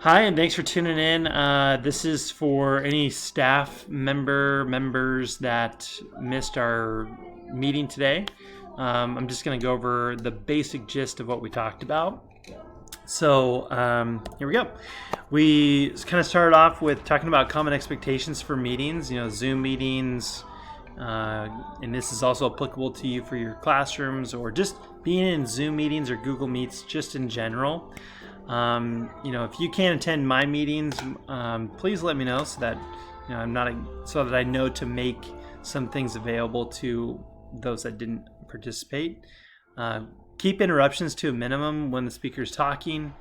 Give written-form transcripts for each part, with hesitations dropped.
Hi, and thanks for tuning in. This is for any staff members that missed our meeting today. I'm just going to go over the basic gist of what we talked about. So here we go. We kind of started off with talking about common expectations for meetings, Zoom meetings, and this is also applicable to you for your classrooms or just being in Zoom meetings or Google Meets just in general. If you can't attend my meetings, please let me know so that so that I know to make some things available to those that didn't participate. Keep interruptions to a minimum when the speaker's talking.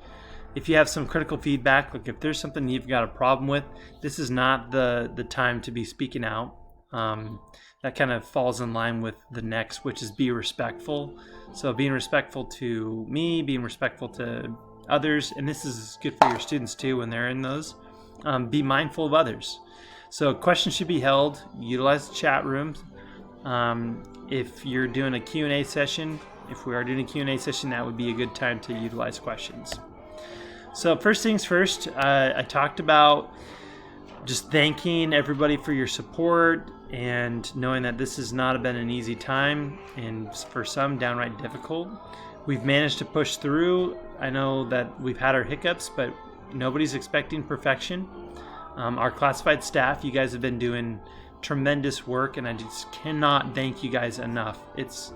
If you have some critical feedback, like if there's something you've got a problem with, this is not the time to be speaking out. That kind of falls in line with the next, which is be respectful. So being respectful to me, being respectful to others, and this is good for your students too when they're in those. Be mindful of others. So questions should be held. Utilize the chat rooms. If you're doing a Q&A session, if we are doing a Q&A session, that would be a good time to utilize questions. So first things first, I talked about just thanking everybody for your support and knowing that this has not been an easy time and for some downright difficult. We've managed to push through. I know that we've had our hiccups, but nobody's expecting perfection. Our classified staff, you guys have been doing tremendous work, and I just cannot thank you guys enough. It's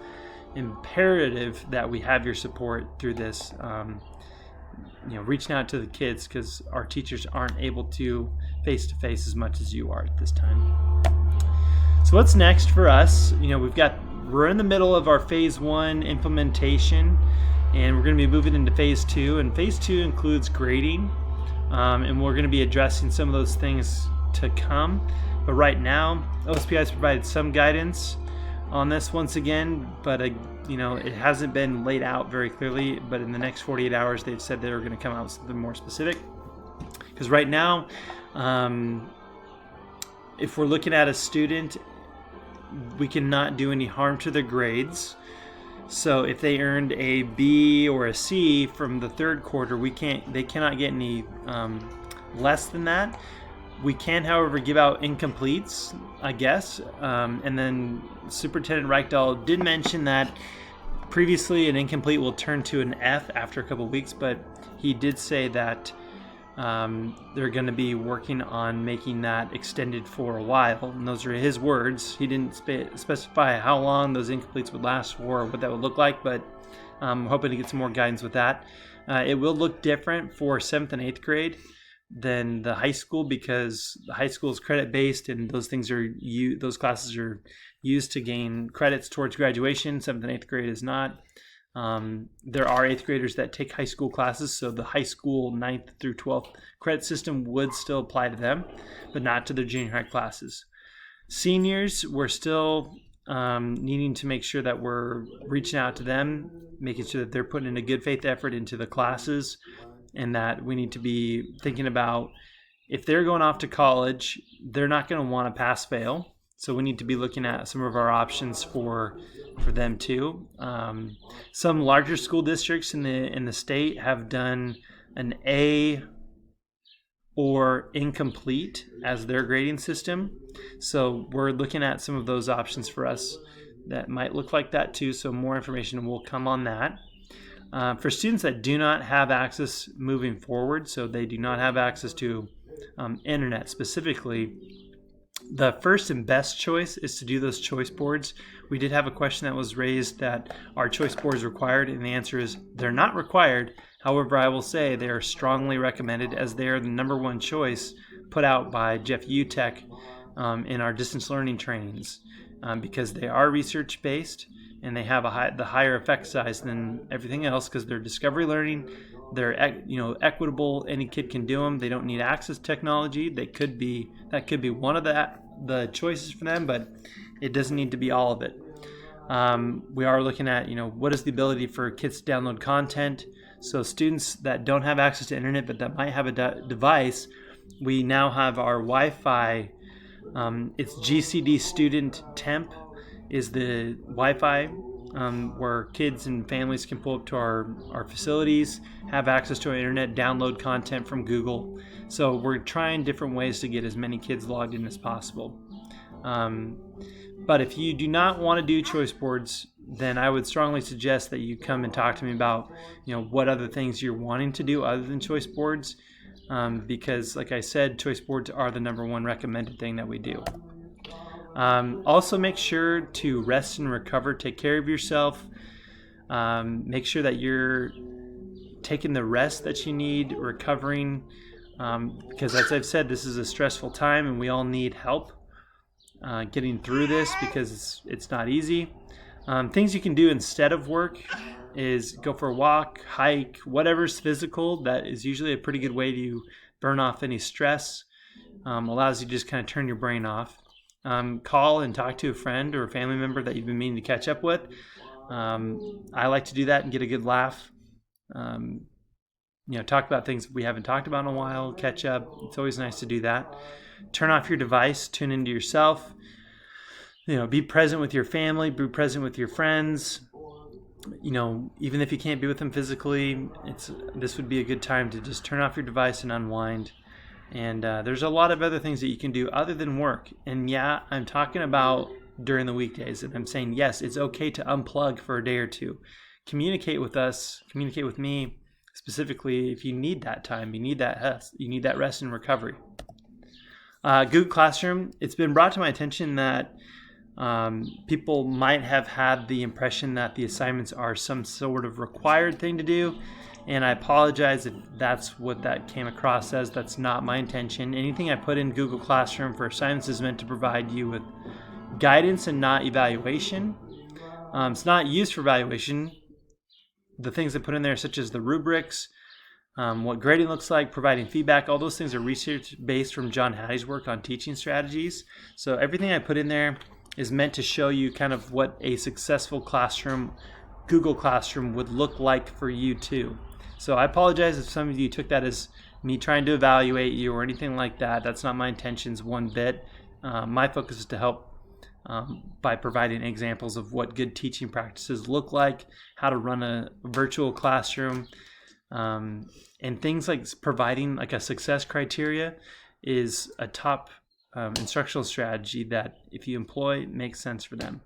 imperative that we have your support through this. Reaching out to the kids because our teachers aren't able to face-to-face as much as you are at this time. So what's next for us? We're in the middle of our phase 1 implementation, and we're going to be moving into phase 2. And phase 2 includes grading, and we're going to be addressing some of those things to come. But right now, OSPI has provided some guidance on this once again, but it hasn't been laid out very clearly. But in the next 48 hours, they've said they're going to come out with something more specific. Because right now, if we're looking at a student, we cannot do any harm to their grades. So if they earned a B or a C from the third quarter, they cannot get any less than that. We can, however, give out incompletes, I guess. And then Superintendent Reichdahl did mention that previously an incomplete will turn to an F after a couple of weeks, but he did say that they're going to be working on making that extended for a while, and those are his words. He didn't specify how long those incompletes would last for or what that would look like, but I'm hoping to get some more guidance with that. It will look different for 7th and 8th grade than the high school because the high school is credit-based, and those classes are used to gain credits towards graduation. 7th and 8th grade is not. There are 8th graders that take high school classes, so the high school 9th through 12th credit system would still apply to them, but not to their junior high classes. Seniors, we're still needing to make sure that we're reaching out to them, making sure that they're putting in a good faith effort into the classes, and that we need to be thinking about if they're going off to college, they're not going to want to pass-fail. So we need to be looking at some of our options for them too. Some larger school districts in the state have done an A or incomplete as their grading system. So we're looking at some of those options for us that might look like that too. So more information will come on that. For students that do not have access moving forward, so they do not have access to internet specifically, the first and best choice is to do those choice boards. We did have a question that was raised that are choice boards required, and the answer is they're not required. However, I will say they are strongly recommended as they are the number one choice put out by Jeff Utek in our distance learning trainings because they are research based and they have the higher effect size than everything else because they're discovery learning. They're equitable. Any kid can do them. They don't need access to technology. That could be one of the choices for them, but it doesn't need to be all of it. We are looking at what is the ability for kids to download content. So students that don't have access to internet but that might have a device, we now have our Wi-Fi. It's GCD Student Temp is the Wi-Fi where kids and families can pull up to our facilities, have access to our internet, download content from Google. So we're trying different ways to get as many kids logged in as possible. But if you do not want to do choice boards, then I would strongly suggest that you come and talk to me about, what other things you're wanting to do other than choice boards. Because like I said, choice boards are the number one recommended thing that we do. Also make sure to rest and recover, take care of yourself. Make sure that you're taking the rest that you need, recovering, because as I've said, this is a stressful time and we all need help getting through this because it's not easy. Things you can do instead of work is go for a walk, hike, whatever's physical. That is usually a pretty good way to burn off any stress. Allows you to just kind of turn your brain off. Call and talk to a friend or a family member that you've been meaning to catch up with. I like to do that and get a good laugh. Talk about things we haven't talked about in a while, catch up. It's always nice to do that. Turn off your device, tune into yourself. Be present with your family, be present with your friends. Even if you can't be with them physically, this would be a good time to just turn off your device and unwind. And there's a lot of other things that you can do other than work. And yeah, I'm talking about during the weekdays. And I'm saying, yes, it's okay to unplug for a day or two. Communicate with us, communicate with me specifically if you need that time, you need that rest and recovery. Google Classroom, it's been brought to my attention that people might have had the impression that the assignments are some sort of required thing to do. And I apologize if that's what that came across as. That's not my intention. Anything I put in Google Classroom for assignments is meant to provide you with guidance and not evaluation. It's not used for evaluation. The things I put in there, such as the rubrics, what grading looks like, providing feedback, all those things are research-based from John Hattie's work on teaching strategies. So everything I put in there is meant to show you kind of what a successful classroom, Google Classroom, would look like for you too. So I apologize if some of you took that as me trying to evaluate you or anything like that. That's not my intentions one bit. My focus is to help by providing examples of what good teaching practices look like, how to run a virtual classroom, and things like providing like a success criteria is a top instructional strategy that if you employ, makes sense for them.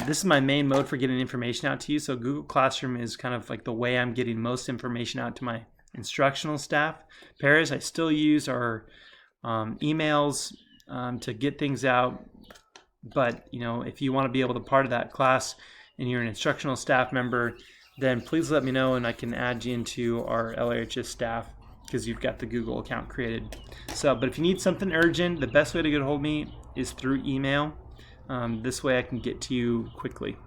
This is my main mode for getting information out to you. So Google Classroom is kind of like the way I'm getting most information out to my instructional staff. Paras, I still use our emails to get things out. But, if you want to be able to part of that class and you're an instructional staff member, then please let me know and I can add you into our LRHS staff because you've got the Google account created. But if you need something urgent, the best way to get a hold of me is through email. This way I can get to you quickly.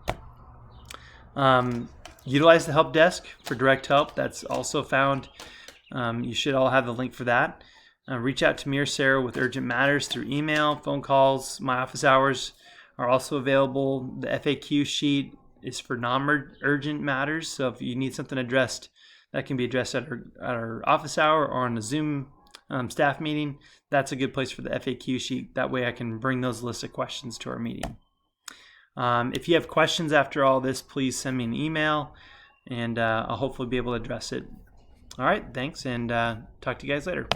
Utilize the help desk for direct help. That's also found. You should all have the link for that. Reach out to me or Sarah with urgent matters through email, phone calls. My office hours are also available. The FAQ sheet is for non-urgent matters. So if you need something addressed, that can be addressed at our office hour or on a Zoom staff meeting. That's a good place for the FAQ sheet. That way I can bring those lists of questions to our meeting. If you have questions after all this, please send me an email and I'll hopefully be able to address it. All right, thanks, and talk to you guys later.